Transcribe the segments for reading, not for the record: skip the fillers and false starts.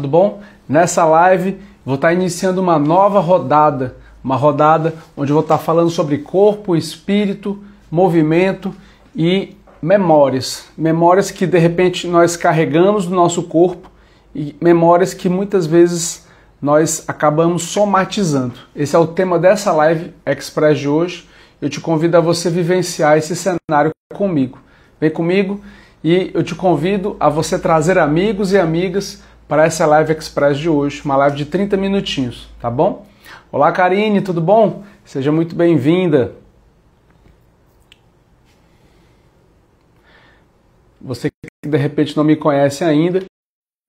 Tudo bom? Nessa live vou estar iniciando uma nova rodada, onde eu vou estar falando sobre corpo, espírito, movimento e memórias. Memórias que de repente nós carregamos no nosso corpo e memórias que muitas vezes nós acabamos somatizando. Esse é o tema dessa live express de hoje. Eu te convido a você vivenciar esse cenário comigo. Vem comigo e eu te convido a você trazer amigos e amigas para essa live express de hoje, uma live de 30 minutinhos, tá bom? Olá, Karine, tudo bom? Seja muito bem-vinda. Você que de repente não me conhece ainda,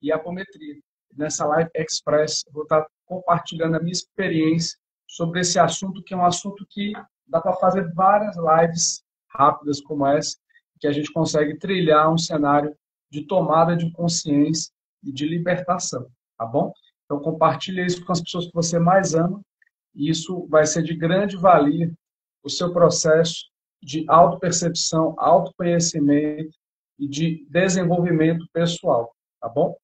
e a apometria. Nessa live express, vou estar compartilhando a minha experiência sobre esse assunto, que é um assunto que dá para fazer várias lives rápidas como essa, que a gente consegue trilhar um cenário de tomada de consciência e de libertação, tá bom? Então compartilhe isso com as pessoas que você mais ama, e isso vai ser de grande valia o seu processo de autopercepção, autoconhecimento e de desenvolvimento pessoal, tá bom?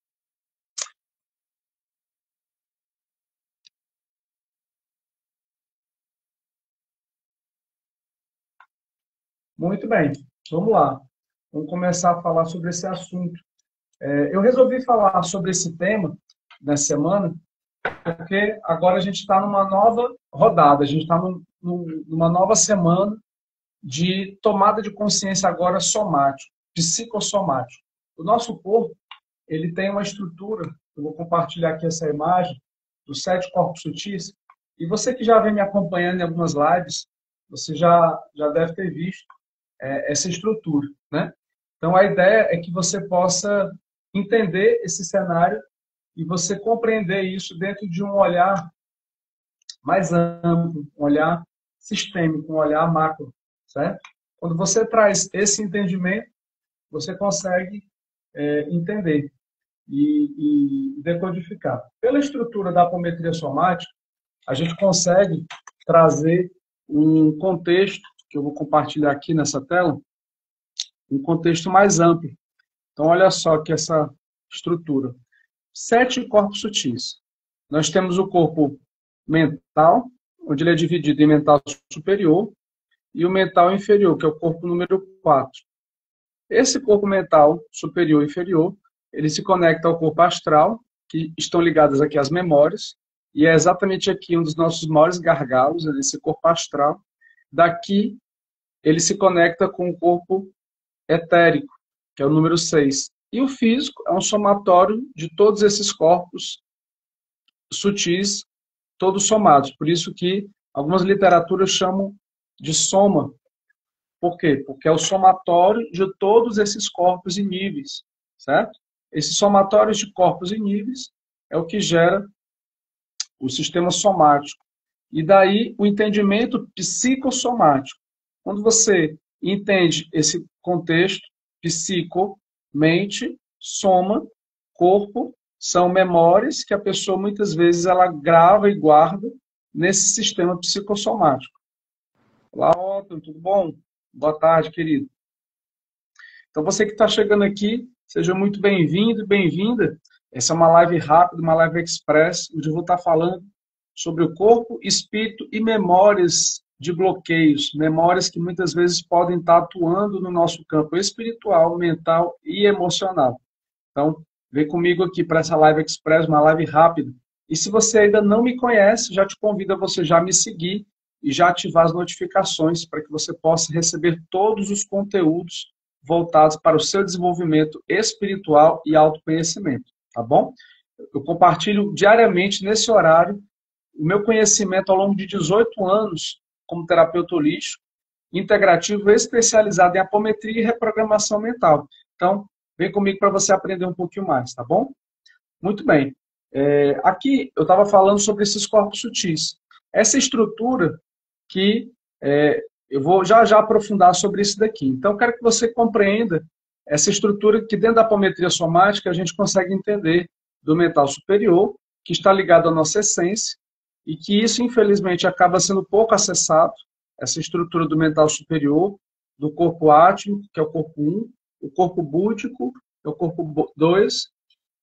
Muito bem, vamos lá. Vamos começar a falar sobre esse assunto. Eu resolvi falar sobre esse tema nessa semana, porque agora a gente está numa nova rodada, a gente está numa nova semana de tomada de consciência agora somático, psicossomático. O nosso corpo, ele tem uma estrutura, eu vou compartilhar aqui essa imagem, dos 7 corpos sutis, e você que já vem me acompanhando em algumas lives, você já deve ter visto essa estrutura, né? Então, a ideia é que você possa entender esse cenário e você compreender isso dentro de um olhar mais amplo, um olhar sistêmico, um olhar macro, certo? Quando você traz esse entendimento, você consegue entender e decodificar. Pela estrutura da apometria somática, a gente consegue trazer um contexto, que eu vou compartilhar aqui nessa tela, um contexto mais amplo. Então, olha só que essa estrutura. 7 corpos sutis. Nós temos o corpo mental, onde ele é dividido em mental superior, e o mental inferior, que é o corpo número 4. Esse corpo mental superior e inferior, ele se conecta ao corpo astral, que estão ligadas aqui às memórias, e é exatamente aqui um dos nossos maiores gargalos, esse corpo astral. Daqui, ele se conecta com o corpo etérico, que é o número 6. E o físico é um somatório de todos esses corpos sutis, todos somados. Por isso que algumas literaturas chamam de soma. Por quê? Porque é o somatório de todos esses corpos e níveis, certo? Esses somatórios de corpos e níveis é o que gera o sistema somático. E daí o entendimento psicossomático. Quando você entende esse contexto, psico, mente, soma, corpo, são memórias que a pessoa muitas vezes ela grava e guarda nesse sistema psicossomático. Olá, Otto, tudo bom? Boa tarde, querido. Então, você que está chegando aqui, seja muito bem-vindo e bem-vinda. Essa é uma live rápida, uma live express, onde eu vou estar falando sobre o corpo, espírito e memórias de bloqueios, memórias que muitas vezes podem estar atuando no nosso campo espiritual, mental e emocional. Então, vem comigo aqui para essa live express, uma live rápida. E se você ainda não me conhece, já te convido a você já me seguir e já ativar as notificações para que você possa receber todos os conteúdos voltados para o seu desenvolvimento espiritual e autoconhecimento, tá bom? Eu compartilho diariamente nesse horário o meu conhecimento ao longo de 18 anos como terapeuta holístico, integrativo especializado em apometria e reprogramação mental. Então, vem comigo para você aprender um pouquinho mais, tá bom? Muito bem. Aqui eu estava falando sobre esses corpos sutis. Essa estrutura que eu vou já aprofundar sobre isso daqui. Então, eu quero que você compreenda essa estrutura que dentro da apometria somática a gente consegue entender do mental superior, que está ligado à nossa essência, e que isso, infelizmente, acaba sendo pouco acessado, essa estrutura do mental superior, do corpo átmico, que é o corpo 1, o corpo búdico, que é o corpo 2,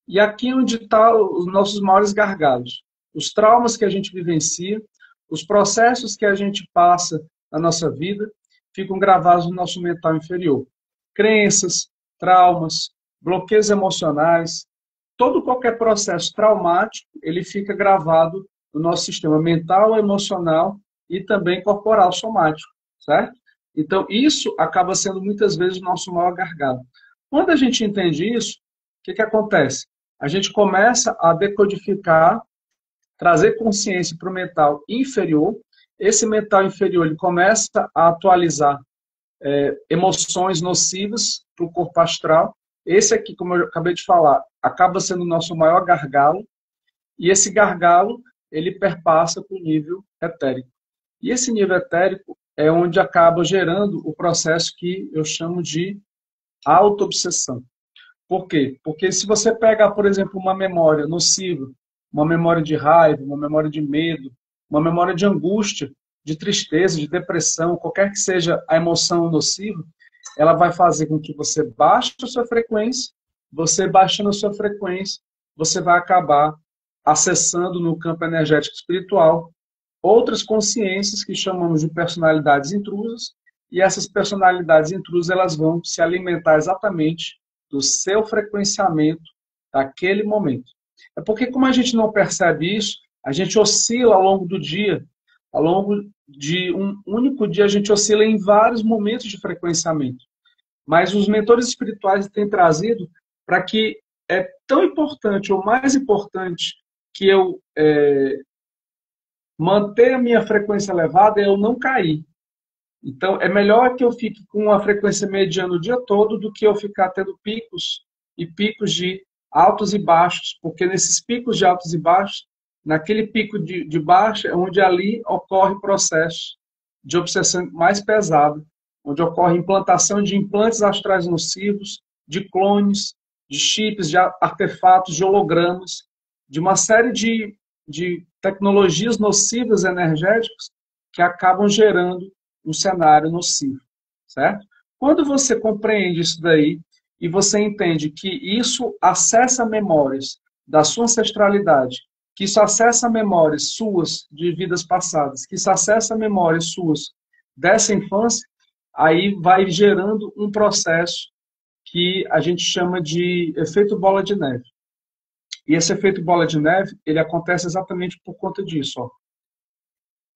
E aqui é onde estão os nossos maiores gargalos. Os traumas que a gente vivencia, os processos que a gente passa na nossa vida, ficam gravados no nosso mental inferior. Crenças, traumas, bloqueios emocionais, qualquer processo traumático, ele fica gravado no nosso sistema mental, emocional e também corporal somático, certo? Então, isso acaba sendo muitas vezes o nosso maior gargalo. Quando a gente entende isso, o que acontece? A gente começa a decodificar, trazer consciência para o mental inferior. Esse mental inferior ele começa a atualizar emoções nocivas para o corpo astral. Esse aqui, como eu acabei de falar, acaba sendo o nosso maior gargalo. E esse gargalo, ele perpassa para o nível etérico. E esse nível etérico é onde acaba gerando o processo que eu chamo de auto-obsessão. Por quê? Porque se você pega, por exemplo, uma memória nociva, uma memória de raiva, uma memória de medo, uma memória de angústia, de tristeza, de depressão, qualquer que seja a emoção nociva, ela vai fazer com que você baixe a sua frequência, você baixando a sua frequência, você vai acabar acessando no campo energético espiritual outras consciências que chamamos de personalidades intrusas, e essas personalidades intrusas elas vão se alimentar exatamente do seu frequenciamento daquele momento. É porque como a gente não percebe isso, a gente oscila ao longo do dia, ao longo de um único dia a gente oscila em vários momentos de frequenciamento. Mas os mentores espirituais têm trazido para que é tão importante, ou mais importante, que eu manter a minha frequência elevada é eu não cair. Então, é melhor que eu fique com uma frequência mediana o dia todo do que eu ficar tendo picos e picos de altos e baixos, porque nesses picos de altos e baixos, naquele pico de baixo é onde ali ocorre o processo de obsessão mais pesado, onde ocorre implantação de implantes astrais nocivos, de clones, de chips, de artefatos, de hologramas, de uma série de tecnologias nocivas energéticas que acabam gerando um cenário nocivo, certo? Quando você compreende isso daí e você entende que isso acessa memórias da sua ancestralidade, que isso acessa memórias suas de vidas passadas, que isso acessa memórias suas dessa infância, aí vai gerando um processo que a gente chama de efeito bola de neve. E esse efeito bola de neve, ele acontece exatamente por conta disso. Ó.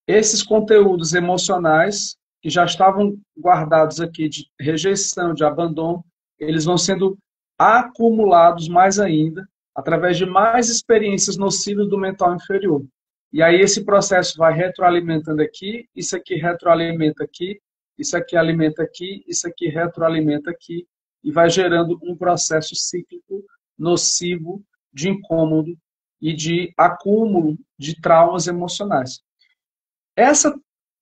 Esses conteúdos emocionais que já estavam guardados aqui de rejeição, de abandono, eles vão sendo acumulados mais ainda através de mais experiências nocivas do mental inferior. E aí esse processo vai retroalimentando aqui, isso aqui retroalimenta aqui, isso aqui alimenta aqui, isso aqui retroalimenta aqui, e vai gerando um processo cíclico nocivo de incômodo e de acúmulo de traumas emocionais. Essa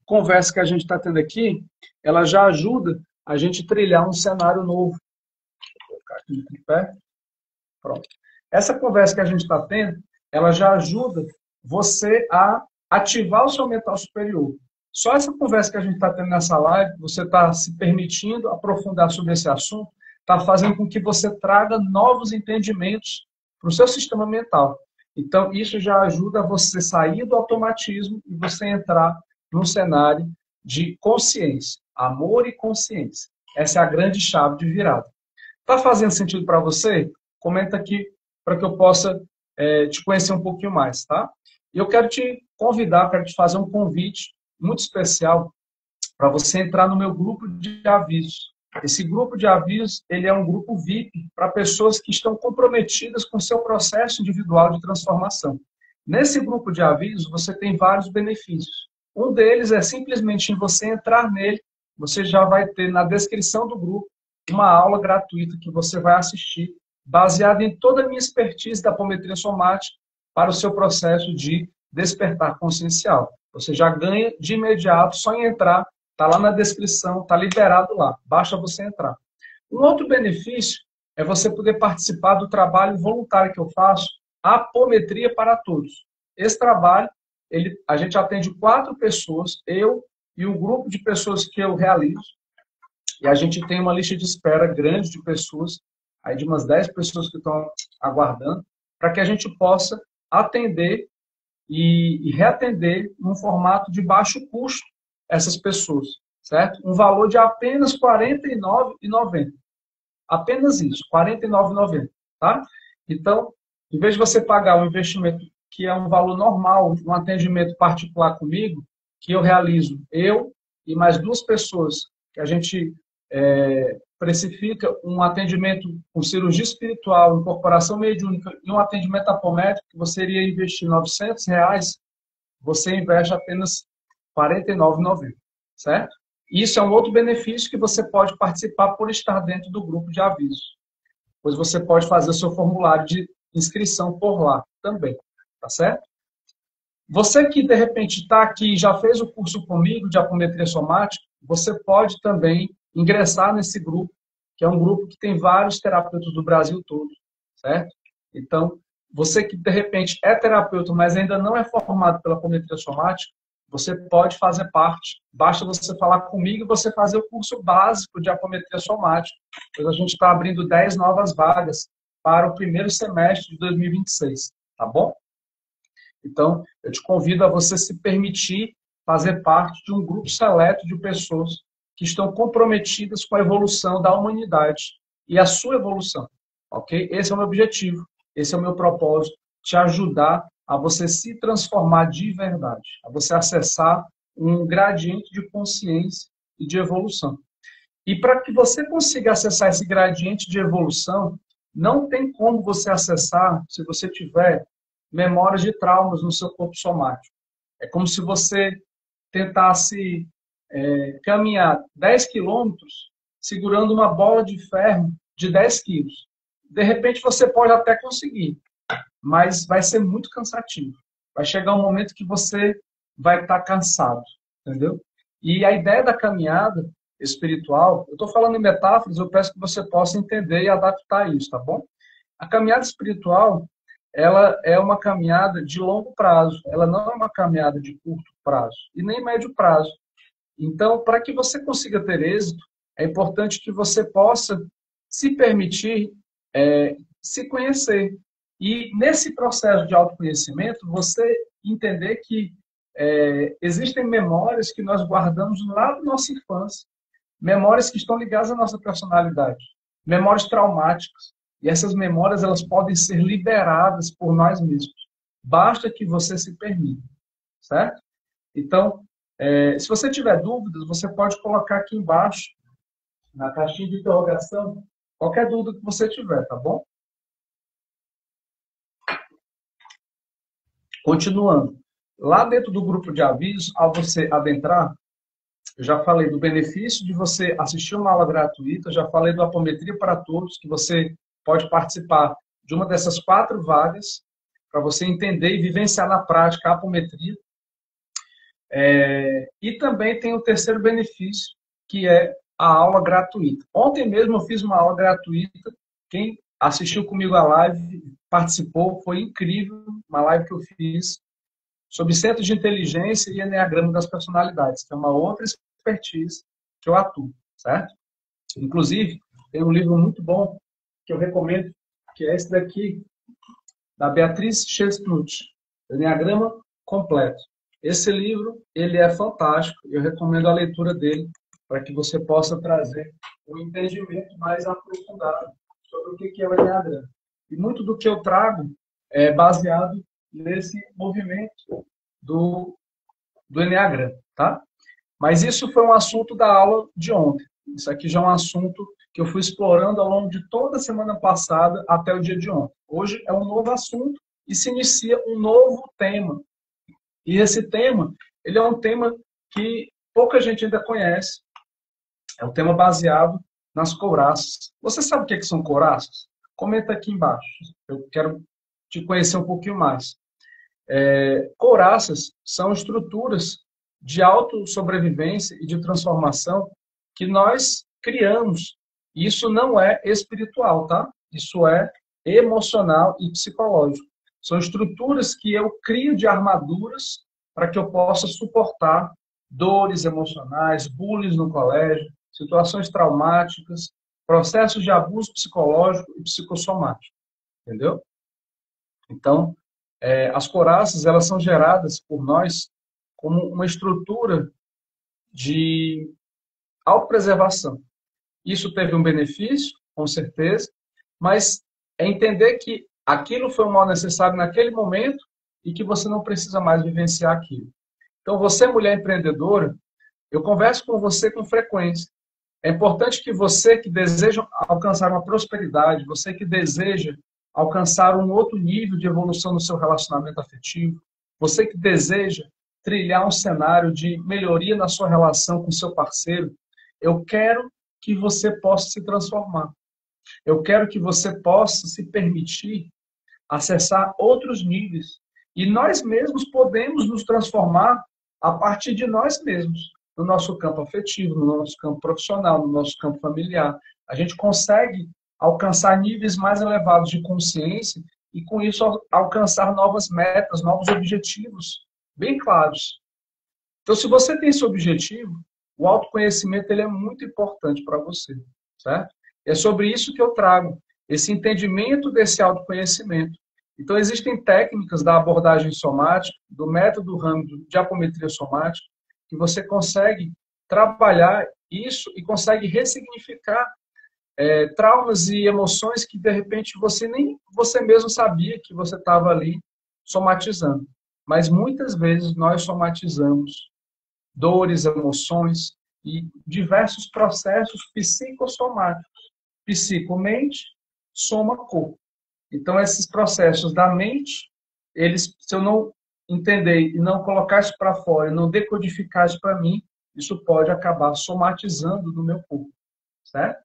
conversa que a gente está tendo aqui, ela já ajuda a gente trilhar um cenário novo. Vou colocar aqui no tripé. Pronto. Essa conversa que a gente está tendo, ela já ajuda você a ativar o seu mental superior. Só essa conversa que a gente está tendo nessa live, você está se permitindo aprofundar sobre esse assunto, está fazendo com que você traga novos entendimentos para o seu sistema mental. Então, isso já ajuda você sair do automatismo e você entrar num cenário de consciência, amor e consciência. Essa é a grande chave de virada. Está fazendo sentido para você? Comenta aqui para que eu possa te conhecer um pouquinho mais, tá? E eu quero te convidar, quero te fazer um convite muito especial para você entrar no meu grupo de avisos. Esse grupo de avisos, ele é um grupo VIP para pessoas que estão comprometidas com o seu processo individual de transformação. Nesse grupo de avisos, você tem vários benefícios. Um deles é simplesmente em você entrar nele, você já vai ter na descrição do grupo uma aula gratuita que você vai assistir, baseada em toda a minha expertise da apometria somática para o seu processo de despertar consciencial. Você já ganha de imediato só em entrar. Está lá na descrição, está liberado lá. Basta você entrar. Um outro benefício é você poder participar do trabalho voluntário que eu faço, Apometria para Todos. Esse trabalho, a gente atende 4 pessoas, eu e o grupo de pessoas que eu realizo, e a gente tem uma lista de espera grande de pessoas, aí de umas 10 pessoas que estão aguardando. para que a gente possa atender e reatender num formato de baixo custo essas pessoas, certo? Um valor de apenas R$ 49,90. Apenas isso, R$ 49,90, tá? Então, em vez de você pagar um investimento que é um valor normal, um atendimento particular comigo, que eu realizo, eu e mais duas pessoas, que a gente precifica um atendimento com cirurgia espiritual, incorporação mediúnica e um atendimento apométrico, que você iria investir R$ 900, você investe apenas R$ 49,90, certo? Isso é um outro benefício que você pode participar por estar dentro do grupo de avisos, pois você pode fazer o seu formulário de inscrição por lá também, tá certo? Você que, de repente, está aqui e já fez o curso comigo de apometria somática, você pode também ingressar nesse grupo, que é um grupo que tem vários terapeutas do Brasil todo, certo? Então, você que, de repente, é terapeuta, mas ainda não é formado pela apometria somática, você pode fazer parte. Basta você falar comigo e você fazer o curso básico de apometria somática, pois a gente está abrindo 10 novas vagas para o primeiro semestre de 2026, tá bom? Então, eu te convido a você se permitir fazer parte de um grupo seleto de pessoas que estão comprometidas com a evolução da humanidade e a sua evolução, ok? Esse é o meu objetivo, esse é o meu propósito, te ajudar a você se transformar de verdade, a você acessar um gradiente de consciência e de evolução. E para que você consiga acessar esse gradiente de evolução, não tem como você acessar se você tiver memórias de traumas no seu corpo somático. É como se você tentasse caminhar 10 quilômetros segurando uma bola de ferro de 10 quilos. De repente você pode até conseguir, mas vai ser muito cansativo. Vai chegar um momento que você vai estar cansado, entendeu? E a ideia da caminhada espiritual, eu estou falando em metáforas, eu peço que você possa entender e adaptar isso, tá bom? A caminhada espiritual, ela é uma caminhada de longo prazo, ela não é uma caminhada de curto prazo e nem médio prazo. Então, para que você consiga ter êxito, é importante que você possa se permitir se conhecer. E nesse processo de autoconhecimento, você entender que existem memórias que nós guardamos lá da nossa infância, memórias que estão ligadas à nossa personalidade, memórias traumáticas. E essas memórias elas podem ser liberadas por nós mesmos. Basta que você se permita, certo? Então, se você tiver dúvidas, você pode colocar aqui embaixo, na caixinha de interrogação, qualquer dúvida que você tiver, tá bom? Continuando. Lá dentro do grupo de avisos, ao você adentrar, eu já falei do benefício de você assistir uma aula gratuita, já falei do Apometria para Todos, que você pode participar de uma dessas 4 vagas, para você entender e vivenciar na prática a apometria. E também tem o terceiro benefício, que é a aula gratuita. Ontem mesmo eu fiz uma aula gratuita, quem assistiu comigo a live, participou, foi incrível, uma live que eu fiz sobre centro de inteligência e enneagrama das personalidades, que é uma outra expertise que eu atuo, certo? Inclusive, tem um livro muito bom que eu recomendo, que é esse daqui, da Beatriz Chestnut, Enneagrama Completo. Esse livro, ele é fantástico, eu recomendo a leitura dele para que você possa trazer um entendimento mais aprofundado sobre o que é o Enneagrama. E muito do que eu trago é baseado nesse movimento do Enneagrama, tá? Mas isso foi um assunto da aula de ontem. Isso aqui já é um assunto que eu fui explorando ao longo de toda a semana passada até o dia de ontem. Hoje é um novo assunto e se inicia um novo tema. E esse tema, ele é um tema que pouca gente ainda conhece. É um tema baseado nas couraças. Você sabe o que são couraças? Comenta aqui embaixo. Eu quero te conhecer um pouquinho mais. Couraças são estruturas de autossobrevivência e de transformação que nós criamos. Isso não é espiritual, tá? Isso é emocional e psicológico. São estruturas que eu crio de armaduras para que eu possa suportar dores emocionais, bullying no colégio, situações traumáticas, processos de abuso psicológico e psicossomático. Entendeu? Então, as coraças, elas são geradas por nós como uma estrutura de autopreservação. Isso teve um benefício, com certeza, mas é entender que aquilo foi um mal necessário naquele momento e que você não precisa mais vivenciar aquilo. Então, você, mulher empreendedora, eu converso com você com frequência. É importante que você que deseja alcançar uma prosperidade, você que deseja alcançar um outro nível de evolução no seu relacionamento afetivo, você que deseja trilhar um cenário de melhoria na sua relação com seu parceiro, eu quero que você possa se transformar. Eu quero que você possa se permitir acessar outros níveis. E nós mesmos podemos nos transformar a partir de nós mesmos, no nosso campo afetivo, no nosso campo profissional, no nosso campo familiar. A gente consegue alcançar níveis mais elevados de consciência e, com isso, alcançar novas metas, novos objetivos bem claros. Então, se você tem esse objetivo, o autoconhecimento ele é muito importante para você, certo? É sobre isso que eu trago, esse entendimento desse autoconhecimento. Então, existem técnicas da abordagem somática, do método Rando de apometria somática, que você consegue trabalhar isso e consegue ressignificar traumas e emoções que, de repente, você nem você mesmo sabia que você estava ali somatizando. Mas, muitas vezes, nós somatizamos dores, emoções e diversos processos psicossomáticos. Psicomente, soma corpo. Então, esses processos da mente, eles, se eu não entender e não colocar isso para fora, e não decodificar isso para mim, isso pode acabar somatizando no meu corpo, certo?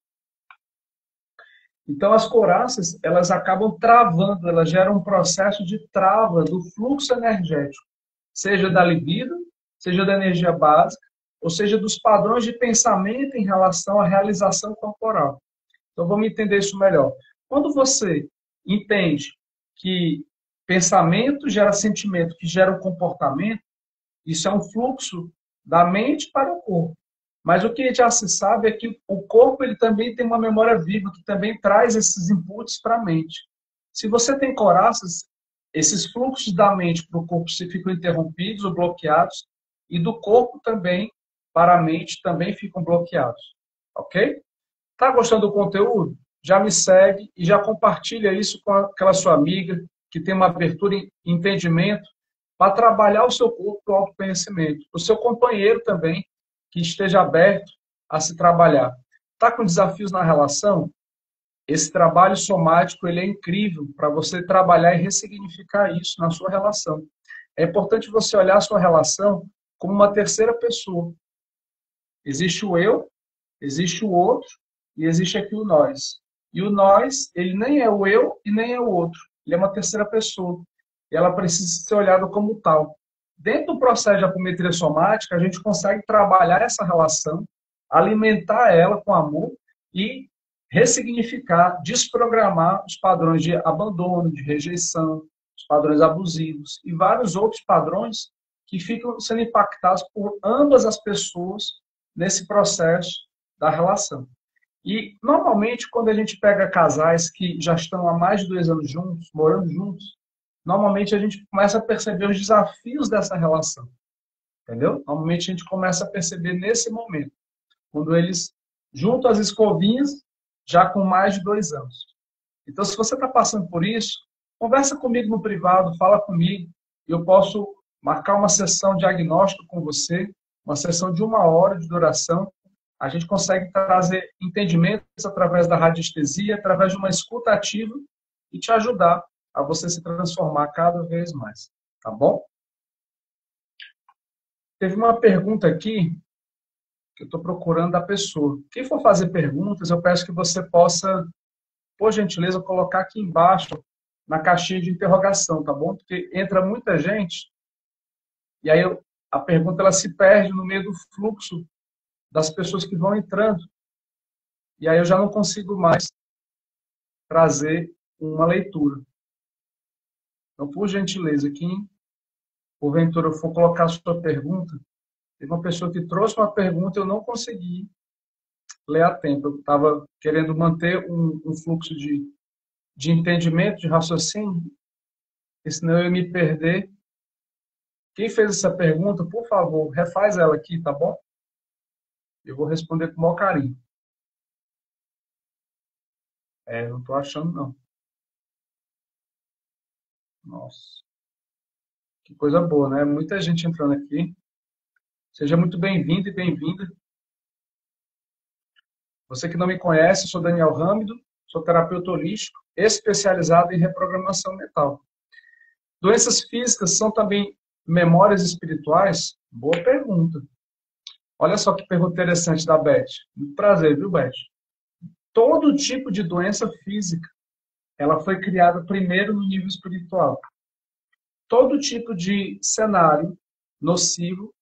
Então, as couraças, elas acabam travando, elas geram um processo de trava do fluxo energético, seja da libido, seja da energia básica, ou seja, dos padrões de pensamento em relação à realização corporal. Então, vamos entender isso melhor. Quando você entende que pensamento gera sentimento, que gera um comportamento, isso é um fluxo da mente para o corpo. Mas o que já se sabe é que o corpo ele também tem uma memória viva, que também traz esses inputs para a mente. Se você tem coraças, esses fluxos da mente para o corpo se ficam interrompidos ou bloqueados, e do corpo também para a mente também ficam bloqueados. Ok? Tá gostando do conteúdo? Já me segue e já compartilha isso com aquela sua amiga que tem uma abertura e entendimento para trabalhar o seu corpo para o autoconhecimento. O seu companheiro também, que esteja aberto a se trabalhar. Está com desafios na relação? Esse trabalho somático ele é incrível para você trabalhar e ressignificar isso na sua relação. É importante você olhar a sua relação como uma terceira pessoa. Existe o eu, existe o outro e existe aqui o nós. E o nós, ele nem é o eu e nem é o outro. Ele é uma terceira pessoa. E ela precisa ser olhada como tal. Dentro do processo de apometria somática, a gente consegue trabalhar essa relação, alimentar ela com amor e ressignificar, desprogramar os padrões de abandono, de rejeição, os padrões abusivos e vários outros padrões que ficam sendo impactados por ambas as pessoas nesse processo da relação. E, normalmente, quando a gente pega casais que já estão há mais de 2 anos juntos, morando juntos, normalmente a gente começa a perceber os desafios dessa relação. Entendeu? Normalmente a gente começa a perceber nesse momento, quando eles juntam as escovinhas, já com mais de 2 anos. Então, se você está passando por isso, conversa comigo no privado, fala comigo, e eu posso marcar uma sessão diagnóstico com você, uma sessão de 1 hora de duração. A gente consegue trazer entendimentos através da radiestesia, através de uma escuta ativa e te ajudar a você se transformar cada vez mais. Tá bom? Teve uma pergunta aqui que eu estou procurando da pessoa. Quem for fazer perguntas, eu peço que você possa, por gentileza, colocar aqui embaixo na caixinha de interrogação, tá bom? Porque entra muita gente e aí a pergunta ela se perde no meio do fluxo das pessoas que vão entrando. E aí eu já não consigo mais trazer uma leitura. Então, por gentileza, quem porventura for colocar a sua pergunta, teve uma pessoa que trouxe uma pergunta e eu não consegui ler a tempo. Eu estava querendo manter um fluxo de entendimento, de raciocínio, porque senão eu ia me perder. Quem fez essa pergunta, por favor, refaz ela aqui, tá bom? Eu vou responder com o maior carinho. Não estou achando, não. Nossa, que coisa boa, né? Muita gente entrando aqui. Seja muito bem-vindo e bem-vinda. Você que não me conhece, sou Daniel Râmido, sou terapeuta holístico, especializado em reprogramação mental. Doenças físicas são também memórias espirituais? Boa pergunta. Olha só que pergunta interessante da Beth. Muito prazer, viu, Beth? Todo tipo de doença física, ela foi criada primeiro no nível espiritual. Todo tipo de cenário nocivo,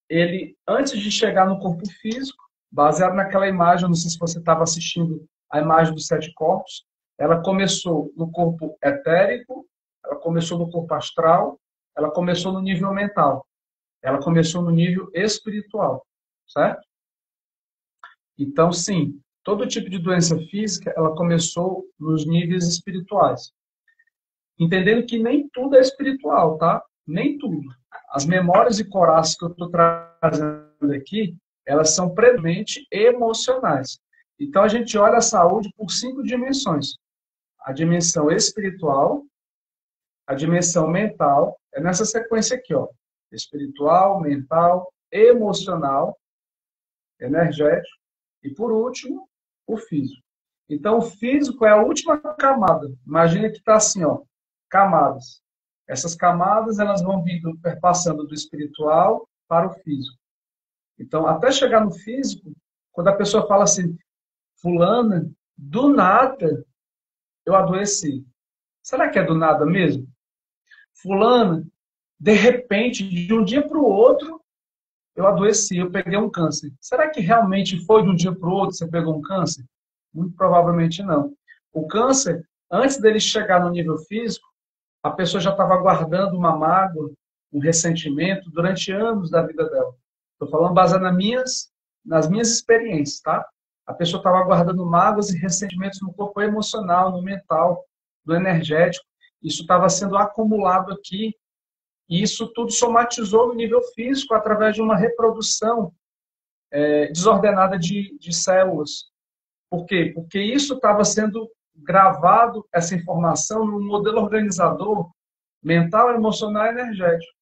ele, antes de chegar no corpo físico, baseado naquela imagem, não sei se você estava assistindo a imagem dos 7 corpos, ela começou no corpo etérico, ela começou no corpo astral, ela começou no nível mental, ela começou no nível espiritual, certo? Então, sim, todo tipo de doença física, ela começou nos níveis espirituais. Entendendo que nem tudo é espiritual, tá? Nem tudo. As memórias e coraças que eu estou trazendo aqui, elas são premente emocionais. Então, a gente olha a saúde por 5 dimensões. A dimensão espiritual, a dimensão mental, é nessa sequência aqui, ó. Espiritual, mental, emocional, energético e, por último, o físico. Então, o físico é a última camada. Imagina que está assim, ó, camadas. Essas camadas elas vão vindo perpassando do espiritual para o físico. Então, até chegar no físico, quando a pessoa fala assim, fulana, do nada eu adoeci. Será que é do nada mesmo? Fulana, de repente, de um dia para o outro, eu adoeci, eu peguei um câncer. Será que realmente foi de um dia para o outro você pegou um câncer? Muito provavelmente não. O câncer, antes dele chegar no nível físico, a pessoa já estava guardando uma mágoa, um ressentimento durante anos da vida dela. Estou falando baseado nas minhas experiências, tá? A pessoa estava guardando mágoas e ressentimentos no corpo emocional, no mental, no energético. Isso estava sendo acumulado aqui e isso tudo somatizou no nível físico através de uma reprodução desordenada de células. Por quê? Porque isso estava sendo gravado, essa informação, num modelo organizador mental, emocional e energético.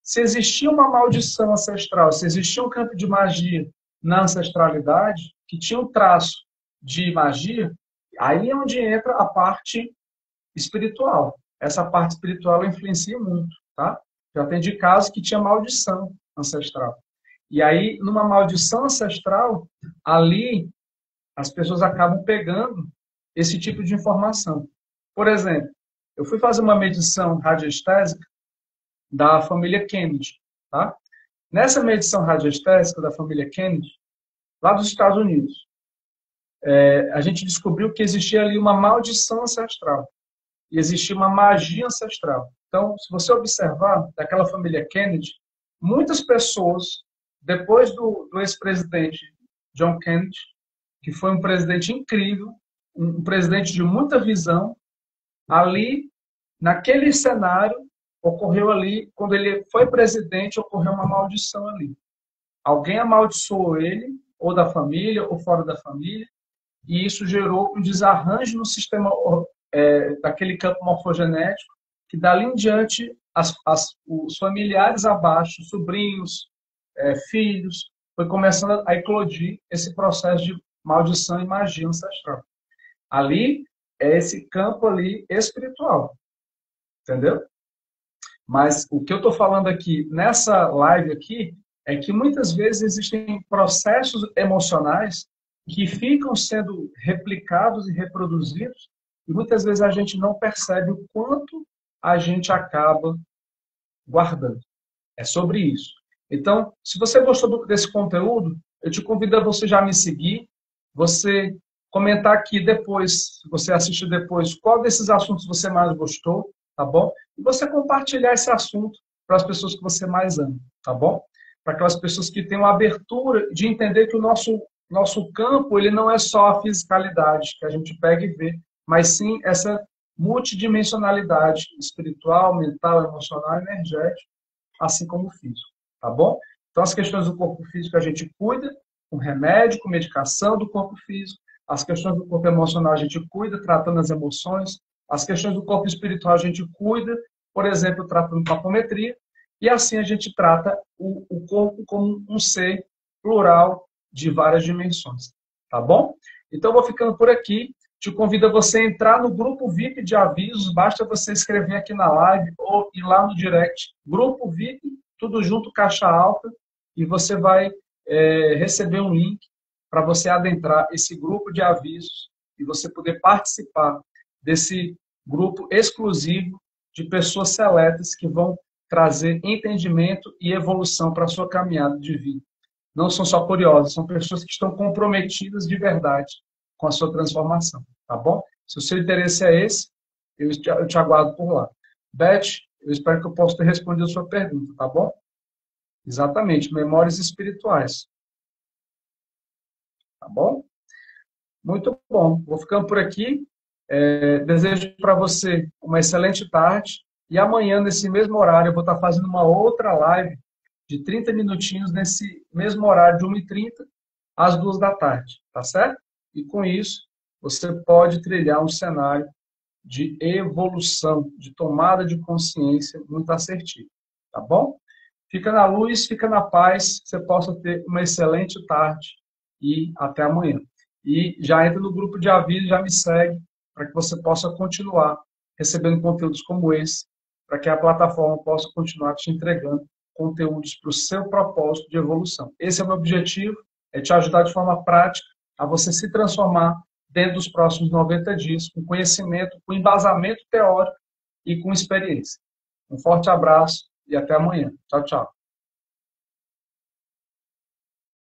Se existia uma maldição ancestral, se existia um campo de magia na ancestralidade, que tinha um traço de magia, aí é onde entra a parte espiritual. Essa parte espiritual influencia muito, tá? Já tem de casos que tinha maldição ancestral. E aí, numa maldição ancestral, ali as pessoas acabam pegando esse tipo de informação. Por exemplo, eu fui fazer uma medição radiestésica da família Kennedy, tá? Nessa medição radiestésica da família Kennedy, lá dos Estados Unidos, a gente descobriu que existia ali uma maldição ancestral e existia uma magia ancestral. Então, se você observar, daquela família Kennedy, muitas pessoas, depois do ex-presidente John Kennedy, que foi um presidente incrível, um presidente de muita visão, ali, naquele cenário, ocorreu ali, quando ele foi presidente, ocorreu uma maldição ali. Alguém amaldiçoou ele, ou da família, ou fora da família, e isso gerou um desarranjo no sistema daquele campo morfogenético, que dali em diante, os familiares abaixo, sobrinhos, filhos, foi começando a eclodir esse processo de maldição e magia ancestral. Ali é esse campo ali espiritual, entendeu? Mas o que eu estou falando aqui nessa live aqui é que muitas vezes existem processos emocionais que ficam sendo replicados e reproduzidos e muitas vezes a gente não percebe o quanto a gente acaba guardando. É sobre isso. Então, se você gostou desse conteúdo, eu te convido a você já me seguir, você comentar aqui depois, se você assistir depois, qual desses assuntos você mais gostou, tá bom? E você compartilhar esse assunto para as pessoas que você mais ama, tá bom? Para aquelas pessoas que têm uma abertura de entender que o nosso campo, ele não é só a fisicalidade que a gente pega e vê, mas sim essa multidimensionalidade espiritual, mental, emocional, energética, assim como físico, tá bom? Então, as questões do corpo físico a gente cuida com remédio, com medicação do corpo físico. As questões do corpo emocional a gente cuida tratando as emoções. As questões do corpo espiritual a gente cuida, por exemplo, tratando com apometria. E assim a gente trata o corpo como um ser plural de várias dimensões, tá bom? Então, eu vou ficando por aqui. Te convido a você entrar no grupo VIP de avisos. Basta você escrever aqui na live ou ir lá no direct. Grupo VIP, tudo junto, caixa alta, e você vai receber um link para você adentrar esse grupo de avisos e você poder participar desse grupo exclusivo de pessoas seletas que vão trazer entendimento e evolução para a sua caminhada de vida. Não são só curiosas, são pessoas que estão comprometidas de verdade com a sua transformação, tá bom? Se o seu interesse é esse, eu te aguardo por lá. Beth, eu espero que eu possa ter respondido a sua pergunta, tá bom? Exatamente, memórias espirituais. Tá bom? Muito bom. Vou ficando por aqui. Desejo para você uma excelente tarde. E amanhã, nesse mesmo horário, eu vou estar fazendo uma outra live de 30 minutinhos, nesse mesmo horário, de 1h30 às 2 da tarde. Tá certo? E com isso, você pode trilhar um cenário de evolução, de tomada de consciência muito assertivo. Tá bom? Fica na luz, fica na paz, que você possa ter uma excelente tarde e até amanhã. E já entra no grupo de aviso, já me segue, para que você possa continuar recebendo conteúdos como esse, para que a plataforma possa continuar te entregando conteúdos para o seu propósito de evolução. Esse é o meu objetivo, é te ajudar de forma prática a você se transformar dentro dos próximos 90 dias, com conhecimento, com embasamento teórico e com experiência. Um forte abraço e até amanhã. Tchau, tchau.